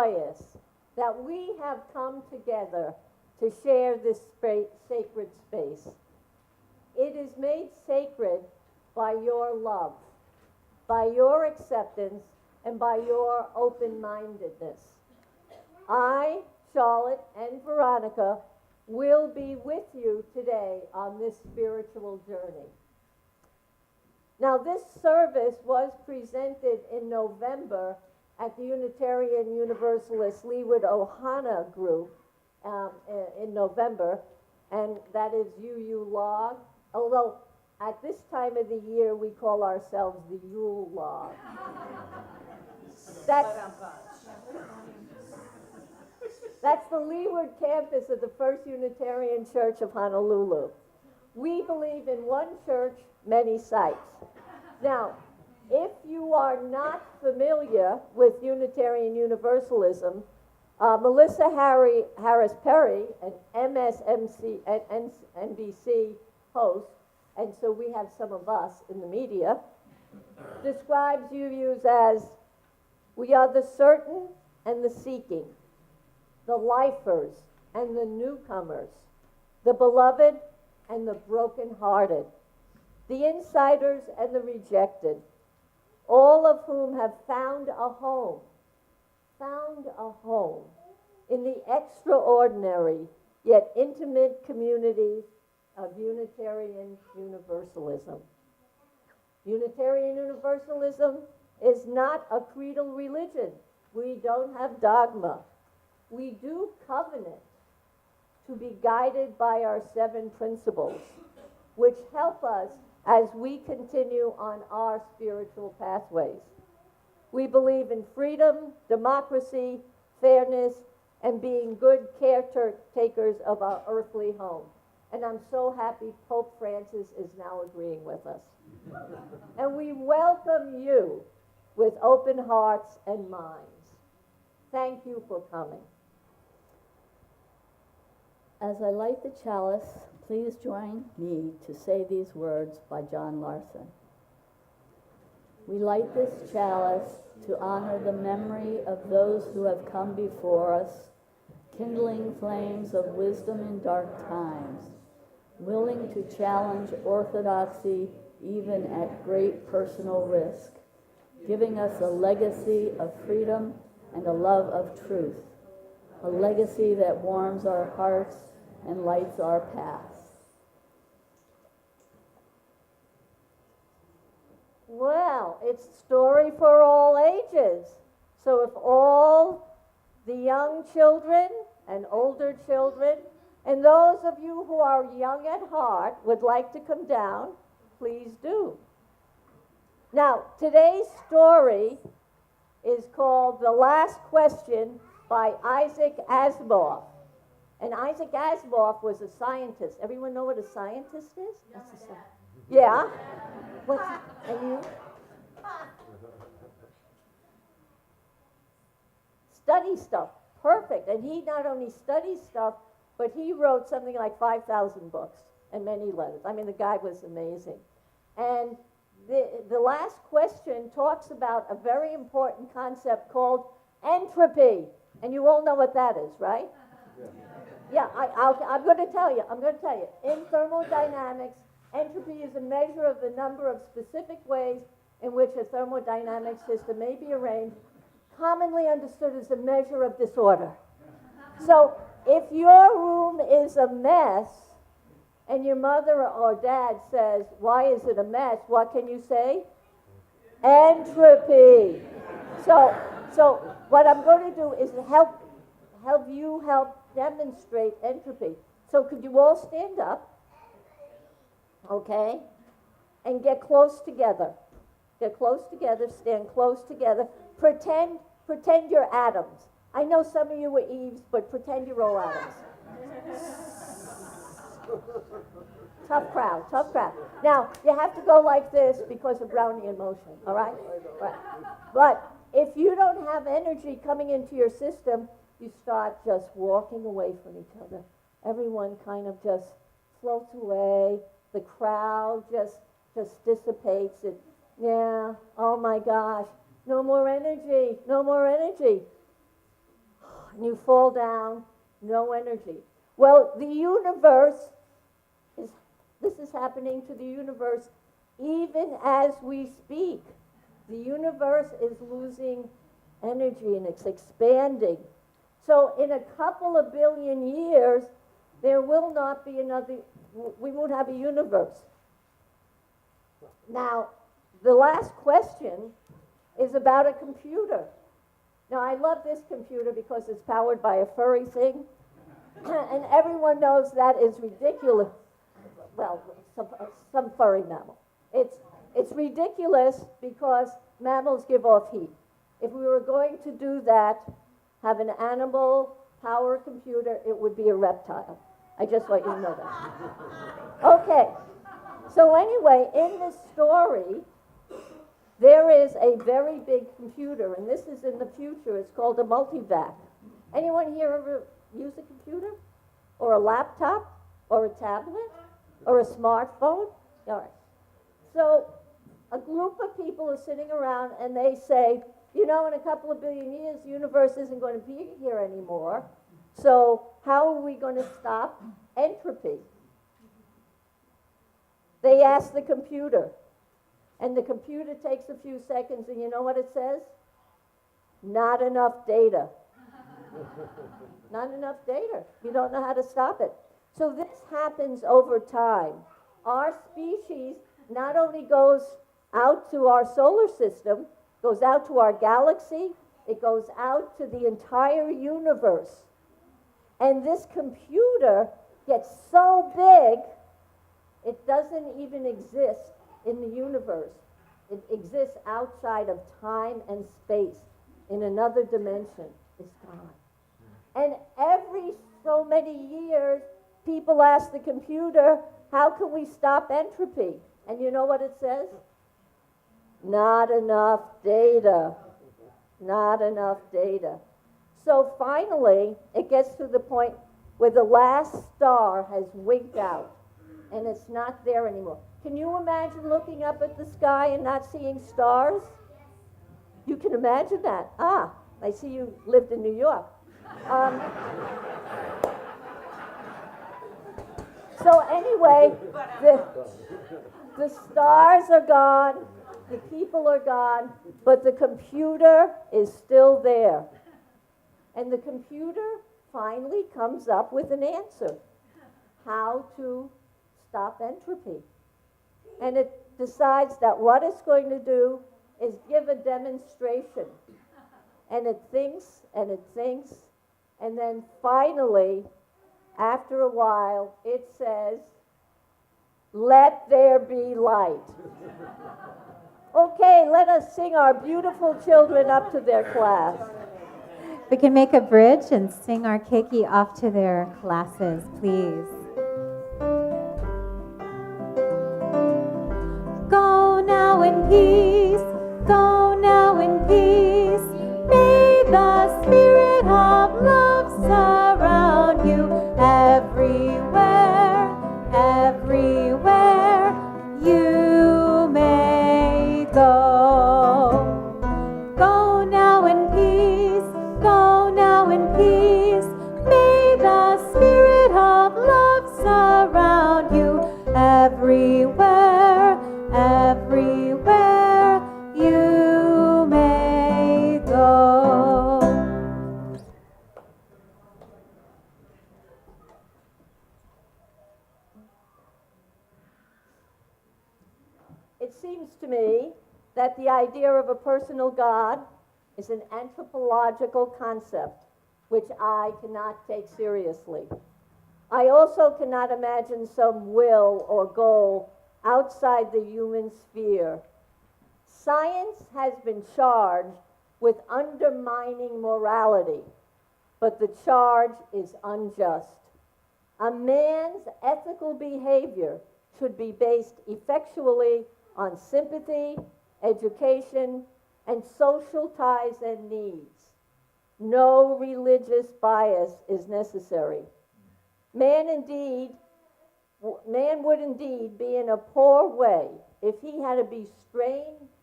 joyous that we have come together to share this sacred space. It is made sacred by your love, by your acceptance, and by your open-mindedness. I, Charlotte, and Veronica will be with you today on this spiritual journey. Now, this service was presented in November at the Unitarian Universalist Leeward Ohana group in November, and that is UU Log, although at this time of the year we call ourselves the Yule Log. That's the Leeward campus of the First Unitarian Church of Honolulu. We believe in one church, many sites. Now, if you are not familiar with Unitarian Universalism, Melissa Harris Perry, an MSNBC host, and so we have some of us in the media, describes UUs as, we are the certain and the seeking, the lifers and the newcomers, the beloved and the brokenhearted, the insiders and the rejected, all of whom have found a home in the extraordinary yet intimate community of Unitarian Universalism. Unitarian Universalism is not a creedal religion. We don't have dogma. We do covenant to be guided by our 7 principles, which help us as we continue on our spiritual pathways. We believe in freedom, democracy, fairness, and being good caretakers of our earthly home. And I'm so happy Pope Francis is now agreeing with us. And we welcome you with open hearts and minds. Thank you for coming. As I light the chalice, please join me to say these words by John Larson. We light this chalice to honor the memory of those who have come before us, kindling flames of wisdom in dark times, willing to challenge orthodoxy even at great personal risk, giving us a legacy of freedom and a love of truth, a legacy that warms our hearts and lights our paths. Well, it's story for all ages. So if all the young children and older children, and those of you who are young at heart would like to come down, please do. Now, today's story is called The Last Question by Isaac Asimov. And Isaac Asimov was a scientist. Everyone know what a scientist is? Yeah? And you? Study stuff. Perfect. And he not only studies stuff, but he wrote something like 5,000 books and many letters. I mean, the guy was amazing. And the last question talks about a very important concept called entropy. And you all know what that is, right? Yeah, I'm going to tell you. In thermodynamics, entropy is a measure of the number of specific ways in which a thermodynamic system may be arranged, commonly understood as a measure of disorder. So if your room is a mess and your mother or dad says, "Why is it a mess?" what can you say? Entropy. So what I'm going to do is help demonstrate entropy. So could you all stand up? Okay? And get close together. Get close together, stand close together. Pretend you're atoms. I know some of you were Eves, but pretend you're all atoms. Tough crowd. Now, you have to go like this because of Brownian motion, all right? Right. But if you don't have energy coming into your system, you start just walking away from each other. Everyone kind of just floats away. The crowd just dissipates. Yeah, oh my gosh, no more energy. and you fall down, no energy. Well, the universe this is happening to the universe even as we speak. The universe is losing energy and it's expanding. So in a couple of billion years, there will not be we won't have a universe. Now, the last question is about a computer. Now, I love this computer because it's powered by a furry thing, and everyone knows that is ridiculous. Well, some furry mammal. It's ridiculous because mammals give off heat. If we were going to do that, have an animal power computer, it would be a reptile. I just want you to know that. Okay. So anyway, in this story, there is a very big computer, and this is in the future. It's called a multivac. Anyone here ever use a computer? Or a laptop? Or a tablet? Or a smartphone? All right. So a group of people are sitting around, and they say, you know, in a couple of billion years, the universe isn't going to be here anymore. So how are we going to stop entropy? They ask the computer. And the computer takes a few seconds, and you know what it says? Not enough data. Not enough data. You don't know how to stop it. So this happens over time. Our species not only goes out to our solar system, goes out to our galaxy, it goes out to the entire universe. And this computer gets so big, it doesn't even exist in the universe. It exists outside of time and space, in another dimension. It's gone. And every so many years, people ask the computer, how can we stop entropy? And you know what it says? Not enough data. Not enough data. So finally, it gets to the point where the last star has winked out, and it's not there anymore. Can you imagine looking up at the sky and not seeing stars? You can imagine that. Ah, I see you lived in New York. So anyway, the stars are gone, the people are gone, but the computer is still there. And the computer finally comes up with an answer, how to stop entropy. And it decides that what it's going to do is give a demonstration. And it thinks, and it thinks, and then finally, after a while, it says, let there be light. Okay, let us sing our beautiful children up to their class. We can make a bridge and sing our keiki off to their classes, please. Go now in peace, go now in peace. May the spirit of love surround you everywhere, everywhere you may go. Go now in peace, go now in peace. May the spirit of love surround you everywhere, everywhere you may go. It seems to me that the idea of a personal God is an anthropological concept which I cannot take seriously. I also cannot imagine some will or goal outside the human sphere. Science has been charged with undermining morality, but the charge is unjust. A man's ethical behavior should be based effectually on sympathy, education, and social ties and needs. No religious bias is necessary. Man would indeed be in a poor way if he had to be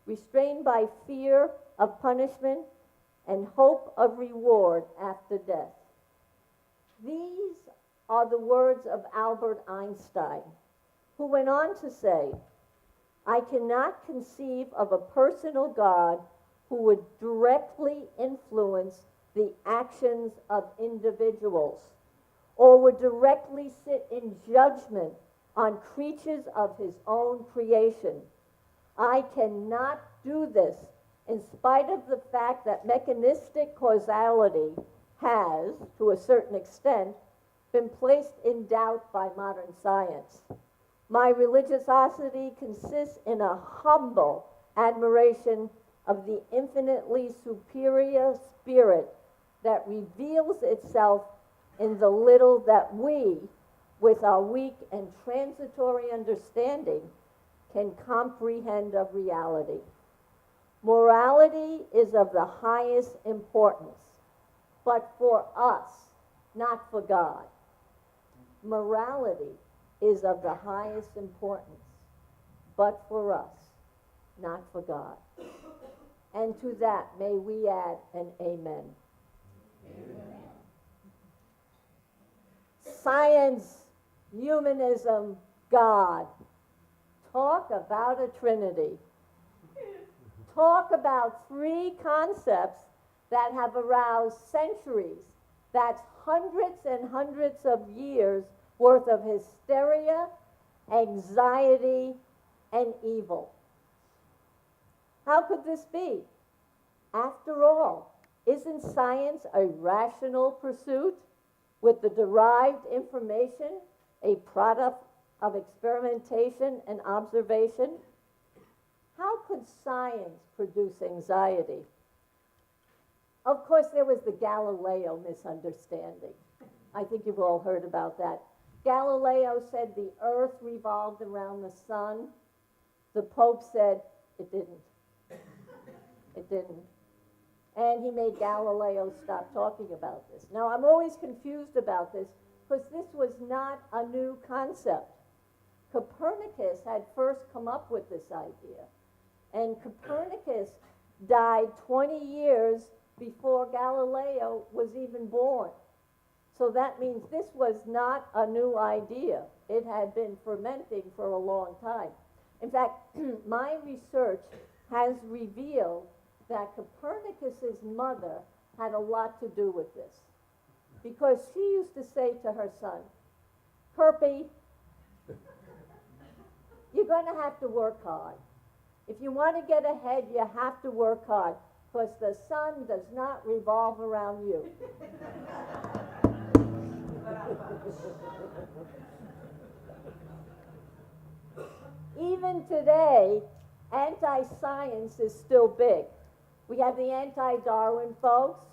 restrained by fear of punishment and hope of reward after death. These are the words of Albert Einstein, who went on to say, I cannot conceive of a personal God who would directly influence the actions of individuals or would directly sit in judgment on creatures of his own creation. I cannot do this in spite of the fact that mechanistic causality has, to a certain extent, been placed in doubt by modern science. My religiosity consists in a humble admiration of the infinitely superior spirit that reveals itself in the little that we, with our weak and transitory understanding, can comprehend of reality. Morality is of the highest importance, but for us, not for God. Morality is of the highest importance, but for us, not for God. And to that may we add an amen. Amen. Science, humanism, God. Talk about a trinity. Talk about three concepts that have aroused centuries, that's hundreds and hundreds of years worth of hysteria, anxiety, and evil. How could this be? After all, isn't science a rational pursuit with the derived information a product of experimentation and observation? How could science produce anxiety? Of course, there was the Galileo misunderstanding. I think you've all heard about that. Galileo said the earth revolved around the sun. The Pope said it didn't. It didn't. And he made Galileo stop talking about this. Now, I'm always confused about this because this was not a new concept. Copernicus had first come up with this idea. And Copernicus died 20 years before Galileo was even born. So that means this was not a new idea. It had been fermenting for a long time. In fact, my research has revealed that Copernicus's mother had a lot to do with this. Because she used to say to her son, Kirby, you're going to have to work hard. If you want to get ahead, you have to work hard, because the sun does not revolve around you. Even today, anti-science is still big. We have the anti-Darwin folks,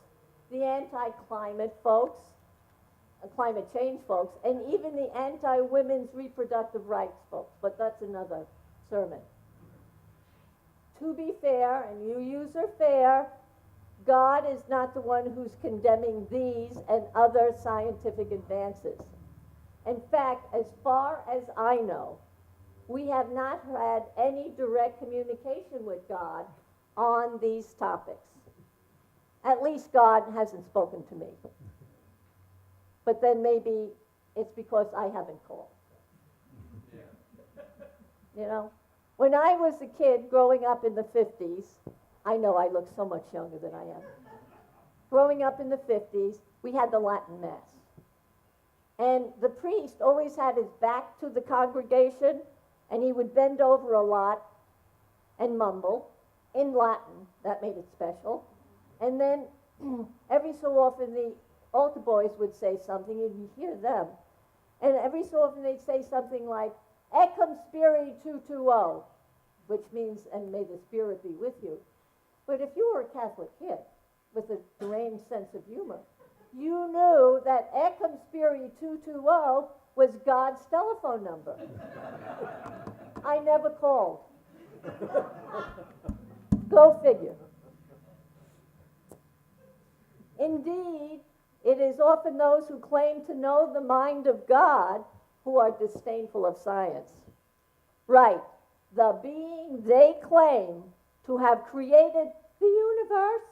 the anti-climate folks, climate change folks, and even the anti-women's reproductive rights folks, but that's another sermon. To be fair, and you use are fair, God is not the one who's condemning these and other scientific advances. In fact, as far as I know, we have not had any direct communication with God on these topics. At least God hasn't spoken to me. But then maybe it's because I haven't called. You know? When I was a kid growing up in the 50s, I know I look so much younger than I am. Growing up in the 50s, we had the Latin Mass. And the priest always had his back to the congregation, and he would bend over a lot and mumble in Latin. That made it special. And then every so often the altar boys would say something, and you'd hear them. And every so often they'd say something like, Ecum Spiri 220, which means, and may the Spirit be with you. But if you were a Catholic kid with a deranged sense of humor, you knew that Ecum Spiri 220 was God's telephone number. I never called. Go figure. Indeed, it is often those who claim to know the mind of God who are disdainful of science. Right, the being they claim to have created the universe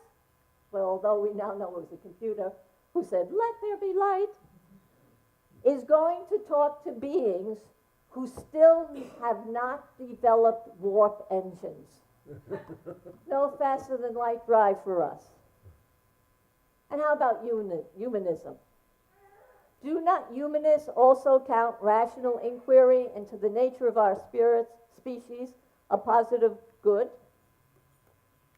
well, although we now know it was a computer who said, "Let there be light," is going to talk to beings who still have not developed warp engines. No faster than light drive for us. And how about humanism? Do not humanists also count rational inquiry into the nature of our species a positive good?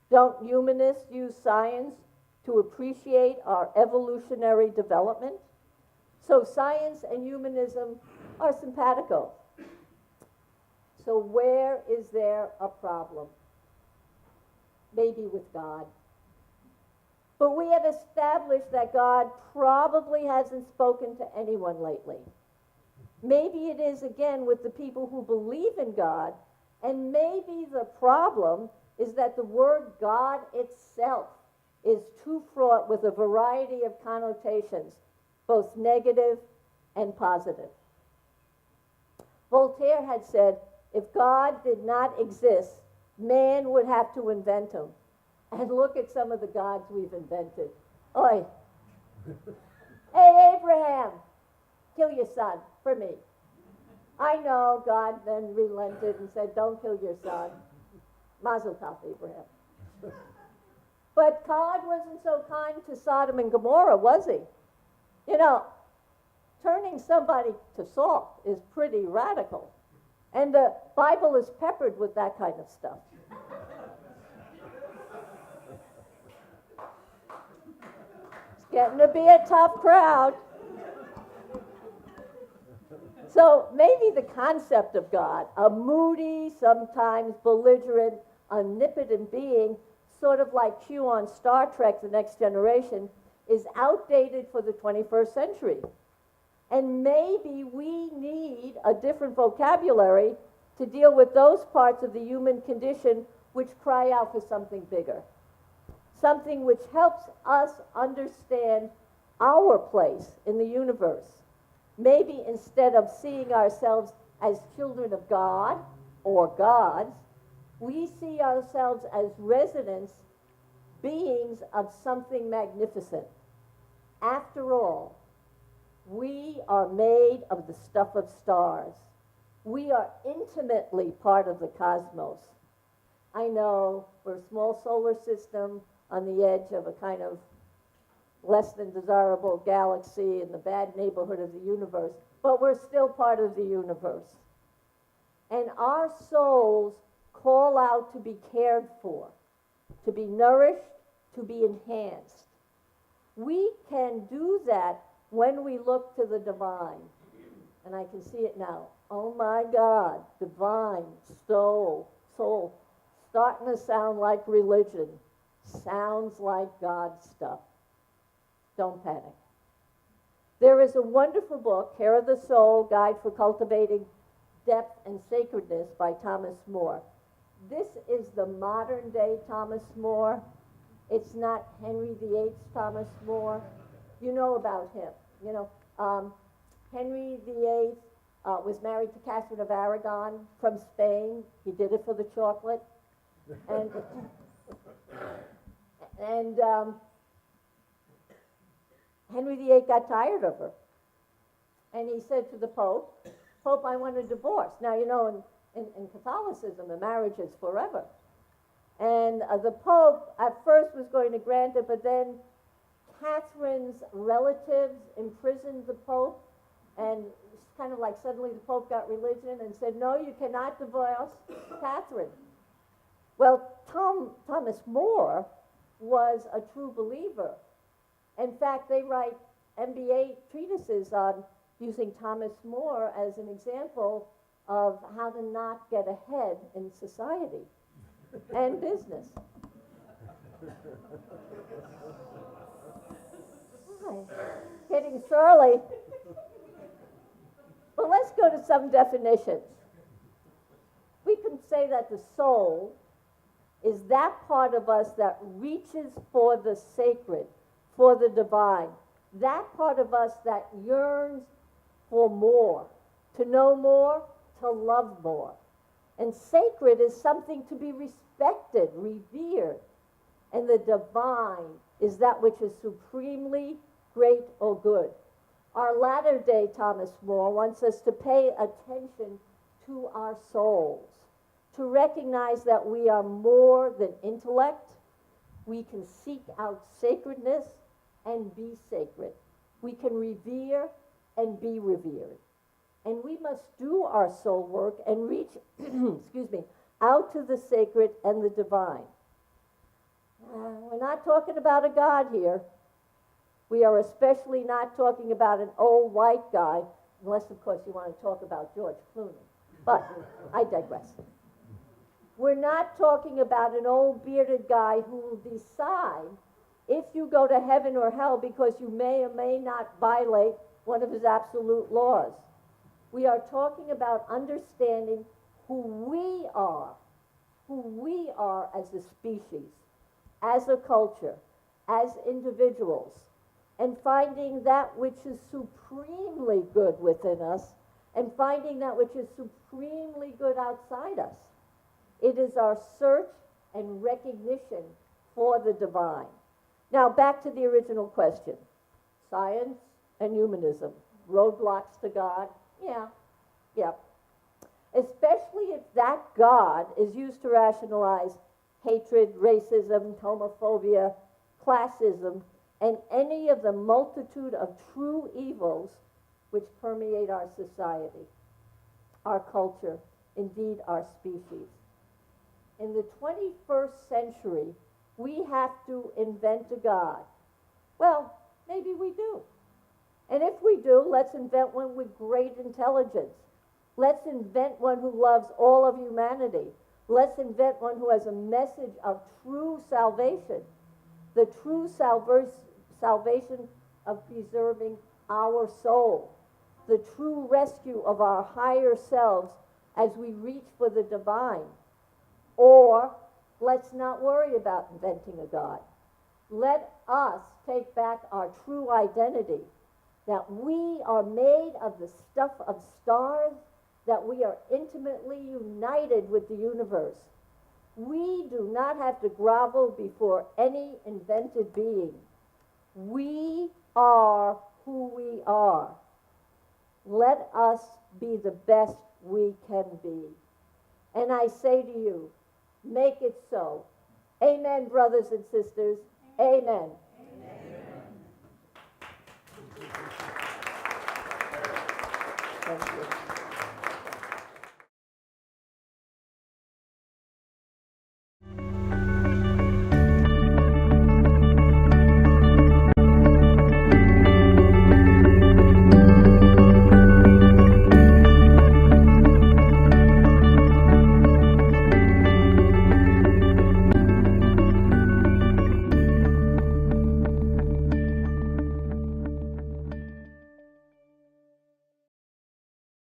Don't humanists use science to appreciate our evolutionary development? So science and humanism are simpatico. So where is there a problem? Maybe with God. But we have established that God probably hasn't spoken to anyone lately. Maybe it is again with the people who believe in God, and maybe the problem is that the word God itself is too fraught with a variety of connotations, both negative and positive. Voltaire had said, if God did not exist, man would have to invent him. And look at some of the gods we've invented. Oi. Hey, Abraham, kill your son for me. I know God then relented and said, don't kill your son. Mazel tov, Abraham. But God wasn't so kind to Sodom and Gomorrah, was he? You know, turning somebody to salt is pretty radical. And the Bible is peppered with that kind of stuff. It's getting to be a tough crowd. So maybe the concept of God, a moody, sometimes belligerent, omnipotent being, sort of like Q on Star Trek, The Next Generation, is outdated for the 21st century. And maybe we need a different vocabulary to deal with those parts of the human condition which cry out for something bigger. Something which helps us understand our place in the universe. Maybe instead of seeing ourselves as children of God or gods, we see ourselves as residents, beings of something magnificent. After all, we are made of the stuff of stars. We are intimately part of the cosmos. I know we're a small solar system on the edge of a kind of less than desirable galaxy in the bad neighborhood of the universe, but we're still part of the universe. And our souls call out to be cared for, to be nourished, to be enhanced. We can do that when we look to the divine. And I can see it now. Oh my God, divine, soul, starting to sound like religion. Sounds like God stuff. Don't panic. There is a wonderful book, Care of the Soul, Guide for Cultivating Depth and Sacredness by Thomas More. This is the modern day Thomas More. It's not Henry VIII's Thomas More. You know about him. You know, Henry VIII was married to Catherine of Aragon from Spain. He did it for the chocolate. And Henry VIII got tired of her. And he said to the Pope, Pope, I want a divorce. Now, you know, in Catholicism, the marriage is forever. And the Pope at first was going to grant it, but then Catherine's relatives imprisoned the Pope, and it's kind of like suddenly the Pope got religion and said, no, you cannot divorce Catherine. Well, Thomas More was a true believer. In fact, they write MBA treatises on using Thomas More as an example of how to not get ahead in society and business. Hi. Getting surly. But let's go to some definitions. We can say that the soul is that part of us that reaches for the sacred, for the divine. That part of us that yearns for more, to know more, to love more. And sacred is something to be respected, revered. And the divine is that which is supremely great or good. Our latter-day Thomas More wants us to pay attention to our souls, to recognize that we are more than intellect. We can seek out sacredness and be sacred. We can revere and be revered. And we must do our soul work and reach, excuse me, out to the sacred and the divine. We're not talking about a God here. We are especially not talking about an old white guy, unless, of course, you want to talk about George Clooney. But I digress. We're not talking about an old bearded guy who will decide if you go to heaven or hell because you may or may not violate one of his absolute laws. We are talking about understanding who we are as a species, as a culture, as individuals, and finding that which is supremely good within us and finding that which is supremely good outside us. It is our search and recognition for the divine. Now, back to the original question. Science and humanism, roadblocks to God? Yeah. Especially if that God is used to rationalize hatred, racism, homophobia, classism, and any of the multitude of true evils which permeate our society, our culture, indeed our species. In the 21st century, we have to invent a God. Well, maybe we do. And if we do, let's invent one with great intelligence. Let's invent one who loves all of humanity. Let's invent one who has a message of true salvation, the true salvation of preserving our soul, the true rescue of our higher selves as we reach for the divine. Or let's not worry about inventing a God. Let us take back our true identity, that we are made of the stuff of stars, that we are intimately united with the universe. We do not have to grovel before any invented being. We are who we are. Let us be the best we can be. And I say to you, make it so. Amen, brothers and sisters. Amen. Thank you.